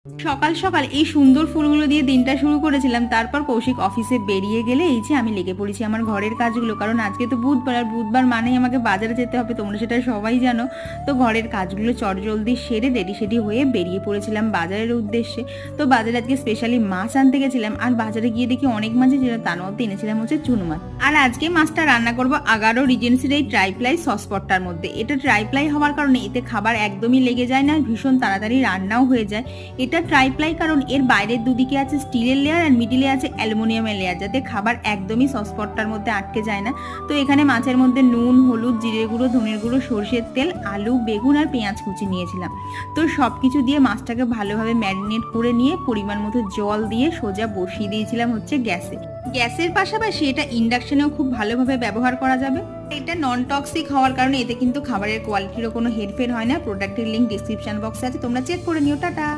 সকাল সকাল এই সুন্দর ফুলগুলো দিয়ে দিনটা শুরু করেছিলাম। তারপর কৌশিক অফিসে বেরিয়ে গেলে এই যে আমি লেগে পড়েছি আমার ঘরের কাজগুলো, কারণ আজকে তো বুধবার, আর বুধবার মানেই আমাকে বাজারে যেতে হবে, তোমরা সেটা সবাই জানো। তো ঘরের কাজগুলো চটজলদি সেরে রেডি সেডি হয়ে বেরিয়ে পড়েছিলাম বাজারের উদ্দেশ্যে। তো বাজারে আজকে স্পেশালি মাছ আনতে গেছিলাম, আর বাজারে গিয়ে দেখি অনেক মাছই ছিল, তার মধ্যে এনেছিলাম হচ্ছে চুনো মাছ। আর আজকে মাছটা রান্না করবো আগারো রিজেন্সির এই ট্রাইপ্লাই সসপটটার মধ্যে। এটা ট্রাইপ্লাই হওয়ার কারণে এতে খাবার একদমই লেগে যায় না, ভীষণ তাড়াতাড়ি রান্নাও হয়ে যায়। এটা ট্রাইপ্লাই কারণ এর বাইরের দুদিকে আছে স্টিলের লেয়ার আর মিডিলে আছে অ্যালুমিনিয়ামের লেয়ার, যাতে খাবার একদমই সসপটটার মধ্যে আটকে যায় না। তো এখানে মাছের মধ্যে নুন, হলুদ, জিরে গুঁড়ো, ধনের গুঁড়ো, সর্ষের তেল, আলু, বেগুন আর পেঁয়াজ কুচি নিয়েছিলাম। তো সব কিছু দিয়ে মাছটাকে ভালোভাবে ম্যারিনেট করে নিয়ে পরিমাণ মতো জল দিয়ে সোজা বসিয়ে দিয়েছিলাম হচ্ছে গ্যাসে। গ্যাসের পাশাপাশি এটা ইন্ডাকশনেও খুব ভালোভাবে ব্যবহার করা যাবে। এটা নন টক্সিক হওয়ার কারণে এতে কিন্তু খাবারের কোয়ালিটিরও কোনো হেরফের হয় না। প্রোডাক্টের লিঙ্ক ডিসক্রিপশন বক্সে আছে, তোমরা চেক করে নিও। টাটা।